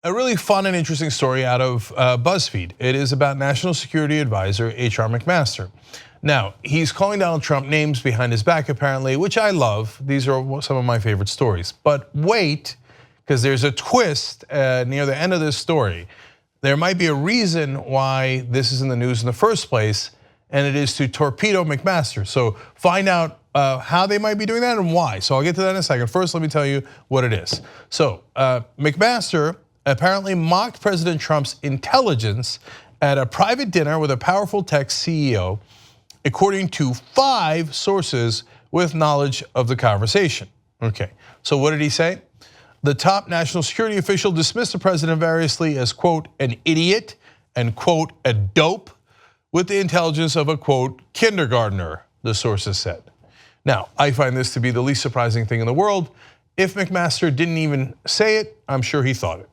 A really fun and interesting story out of BuzzFeed. It is about National Security Adviser H.R. McMaster. Now, he's calling Donald Trump names behind his back apparently, which I love. These are some of my favorite stories. But wait, because there's a twist near the end of this story. There might be a reason why this is in the news in the first place, and it is to torpedo McMaster. So find out how they might be doing that and why. So I'll get to that in a second. First, let me tell you what it is. So McMaster apparently mocked President Trump's intelligence at a private dinner with a powerful tech CEO, according to 5 sources with knowledge of the conversation. Okay, so what did he say? The top national security official dismissed the president variously as, quote, an idiot and, quote, a dope with the intelligence of a, quote, kindergartner, the sources said. Now, I find this to be the least surprising thing in the world. If McMaster didn't even say it, I'm sure he thought it.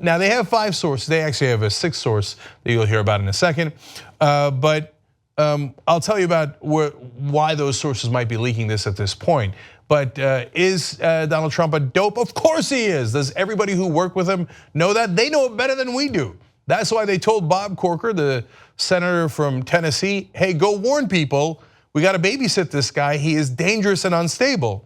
Now, they have 5 sources. They actually have a 6th source that you'll hear about in a second. But I'll tell you about why those sources might be leaking this at this point. But is Donald Trump a dope? Of course he is. Does everybody who worked with him know that? They know it better than we do. That's why they told Bob Corker, the senator from Tennessee, hey, go warn people. We got to babysit this guy. He is dangerous and unstable.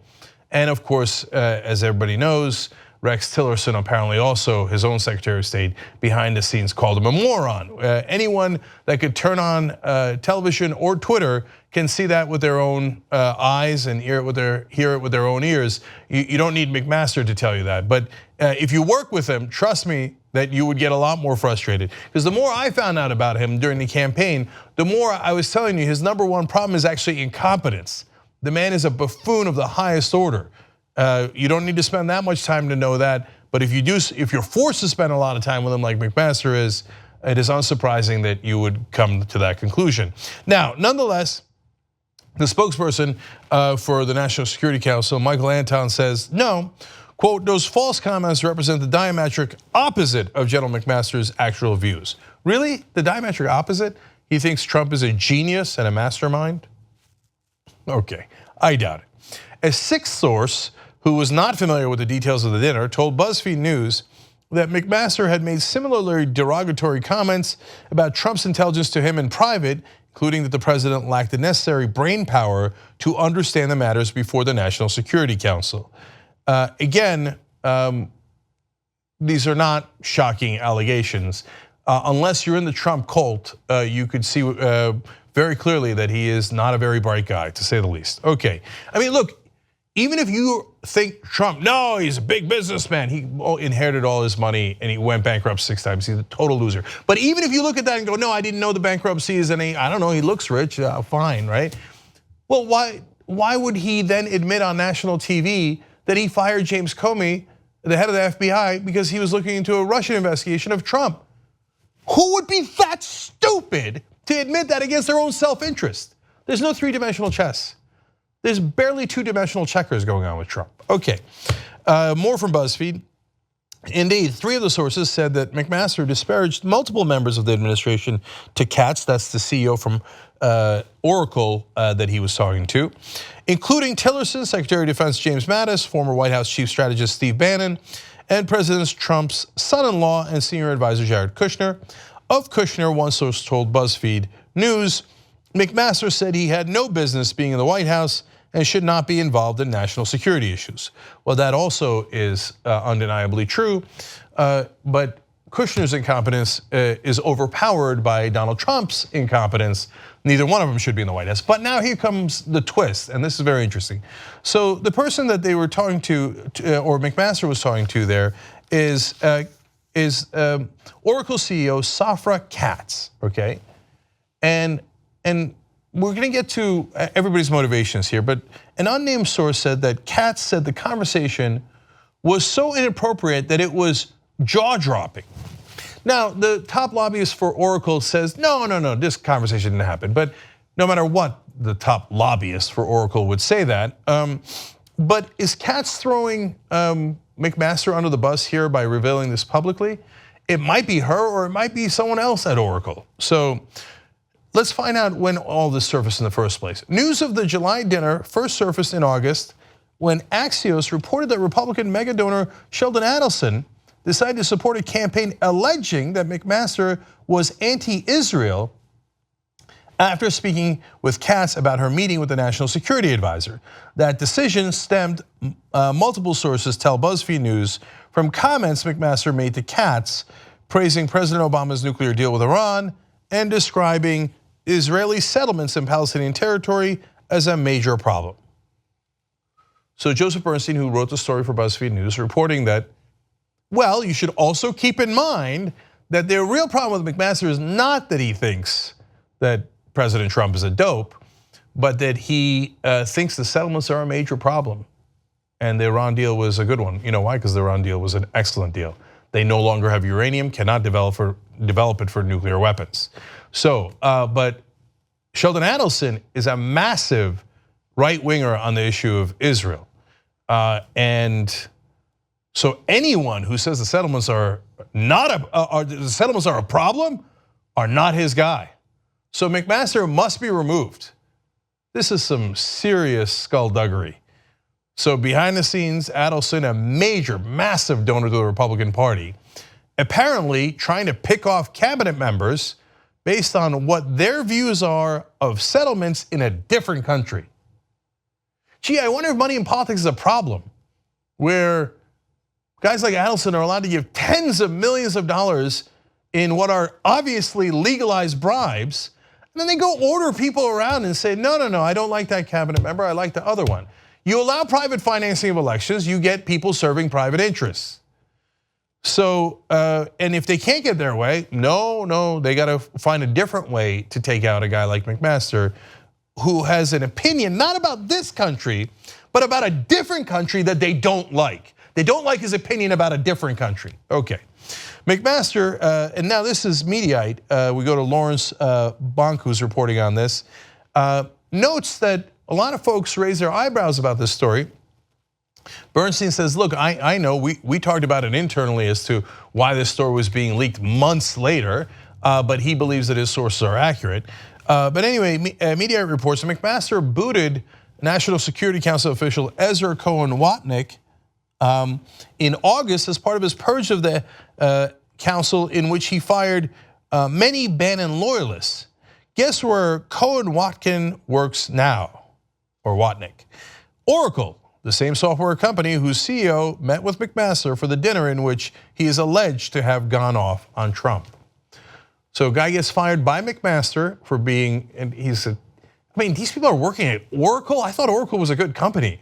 And of course, as everybody knows, Rex Tillerson, apparently also his own Secretary of State, behind the scenes called him a moron. Anyone that could turn on television or Twitter can see that with their own eyes and hear it with their own ears. You don't need McMaster to tell you that. But if you work with him, trust me that you would get a lot more frustrated. Because the more I found out about him during the campaign, the more I was telling you his #1 problem is actually incompetence. The man is a buffoon of the highest order. You don't need to spend that much time to know that, but if you're forced to spend a lot of time with him like McMaster is, it is unsurprising that you would come to that conclusion. Now, nonetheless, the spokesperson for the National Security Council, Michael Anton, says, no, quote, those false comments represent the diametric opposite of General McMaster's actual views. Really? The diametric opposite? He thinks Trump is a genius and a mastermind? Okay, I doubt it. A 6th source who was not familiar with the details of the dinner told BuzzFeed News that McMaster had made similarly derogatory comments about Trump's intelligence to him in private, including that the president lacked the necessary brain power to understand the matters before the National Security Council. Again, these are not shocking allegations. Unless you're in the Trump cult, you could see very clearly that he is not a very bright guy, to say the least. Okay, I mean, look, even if you think Trump, no, he's a big businessman. He inherited all his money and he went bankrupt 6 times. He's a total loser. But even if you look at that and go, no, I didn't know the bankruptcy is any, I don't know, he looks rich, fine, right? Well, why would he then admit on national TV that he fired James Comey, the head of the FBI, because he was looking into a Russian investigation of Trump? Who would be that stupid to admit that against their own self-interest? There's no 3-dimensional chess. There's barely 2-dimensional checkers going on with Trump. Okay, more from BuzzFeed. Indeed, 3 of the sources said that McMaster disparaged multiple members of the administration to Catz, that's the CEO from Oracle that he was talking to, including Tillerson, Secretary of Defense James Mattis, former White House Chief Strategist Steve Bannon, and President Trump's son-in-law and senior advisor Jared Kushner. Of Kushner, one source told BuzzFeed News, McMaster said he had no business being in the White House and should not be involved in national security issues. Well, that also is undeniably true, but Kushner's incompetence is overpowered by Donald Trump's incompetence. Neither one of them should be in the White House. But now here comes the twist, and this is very interesting. So the person that they were talking to, or McMaster was talking to there, is Oracle CEO Safra Catz, okay? And we're gonna get to everybody's motivations here, but an unnamed source said that Catz said the conversation was so inappropriate that it was jaw-dropping. Now, the top lobbyist for Oracle says, no, this conversation didn't happen. But no matter what, the top lobbyist for Oracle would say that. But is Catz throwing McMaster under the bus here by revealing this publicly? It might be her or it might be someone else at Oracle. So let's find out when all this surfaced in the first place. News of the July dinner first surfaced in August when Axios reported that Republican mega donor Sheldon Adelson, decided to support a campaign alleging that McMaster was anti-Israel after speaking with Catz about her meeting with the National Security Advisor. That decision stemmed, multiple sources tell BuzzFeed News, from comments McMaster made to Catz, praising President Obama's nuclear deal with Iran and describing Israeli settlements in Palestinian territory as a major problem. So Joseph Bernstein, who wrote the story for BuzzFeed News, reporting that, well, you should also keep in mind that the real problem with McMaster is not that he thinks that President Trump is a dope, but that he thinks the settlements are a major problem. And the Iran deal was a good one. You know why? Because the Iran deal was an excellent deal. They no longer have uranium, cannot develop it for nuclear weapons. So, but Sheldon Adelson is a massive right-winger on the issue of Israel. And so anyone who says the settlements are a problem are not his guy. So McMaster must be removed. This is some serious skullduggery. So behind the scenes, Adelson, a major, massive donor to the Republican Party, apparently trying to pick off cabinet members based on what their views are of settlements in a different country. Gee, I wonder if money in politics is a problem, where guys like Adelson are allowed to give tens of millions of dollars in what are obviously legalized bribes, and then they go order people around and say, no, I don't like that cabinet member, I like the other one. You allow private financing of elections, you get people serving private interests. So, and if they can't get their way, no, they gotta find a different way to take out a guy like McMaster, who has an opinion, not about this country, but about a different country that they don't like. They don't like his opinion about a different country. Okay, McMaster, and now this is Mediaite, we go to Lawrence Bonk, who's reporting on this, notes that a lot of folks raise their eyebrows about this story. Bernstein says, look, I know we talked about it internally as to why this story was being leaked months later, but he believes that his sources are accurate. But anyway, Mediaite reports that McMaster booted National Security Council official Ezra Cohen-watnick in August as part of his purge of the council, in which he fired many Bannon loyalists. Guess where Cohen-watnick works now? Or Watnick. Oracle, the same software company whose CEO met with McMaster for the dinner in which he is alleged to have gone off on Trump. So a guy gets fired by McMaster for being, and he said, I mean, these people are working at Oracle? I thought Oracle was a good company.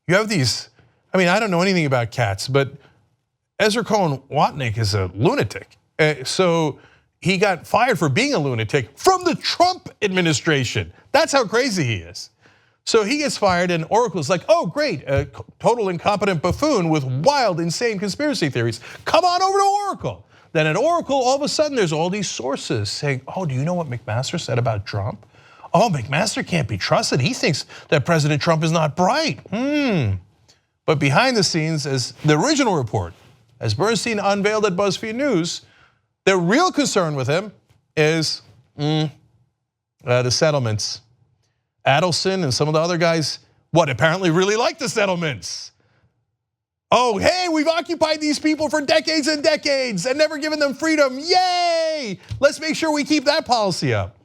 You have these, I mean, I don't know anything about Catz, but Ezra Cohen-watnick is a lunatic. So he got fired for being a lunatic from the Trump administration. That's how crazy he is. So he gets fired and Oracle's like, oh great, a total incompetent buffoon with wild, insane conspiracy theories. Come on over to Oracle. Then at Oracle, all of a sudden there's all these sources saying, oh, do you know what McMaster said about Trump? Oh, McMaster can't be trusted. He thinks that President Trump is not bright. But behind the scenes, as the original report, as Bernstein unveiled at BuzzFeed News, their real concern with him is the settlements. Adelson and some of the other guys, apparently really like the settlements. Oh, hey, we've occupied these people for decades and decades and never given them freedom, yay! Let's make sure we keep that policy up.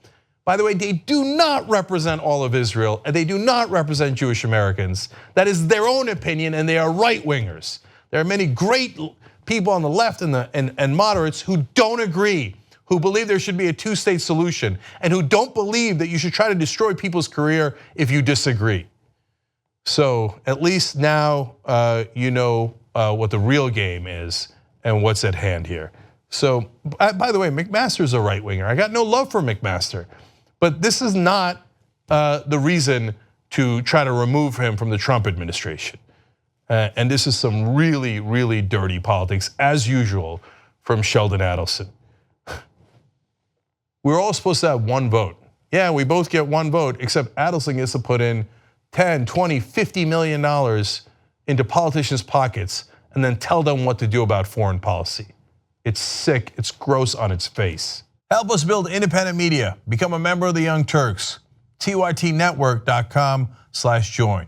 By the way, they do not represent all of Israel, and they do not represent Jewish Americans. That is their own opinion, and they are right-wingers. There are many great people on the left and moderates who don't agree, who believe there should be a two-state solution, and who don't believe that you should try to destroy people's career if you disagree. So at least now you know what the real game is and what's at hand here. So by the way, McMaster's a right-winger. I got no love for McMaster, but this is not the reason to try to remove him from the Trump administration. And this is some really, really dirty politics, as usual, from Sheldon Adelson. We're all supposed to have one vote. Yeah, we both get one vote, except Adelson gets to put in 10, 20, $50 million into politicians' pockets and then tell them what to do about foreign policy. It's sick, it's gross on its face. Help us build independent media. Become a member of the Young Turks. tytnetwork.com/join.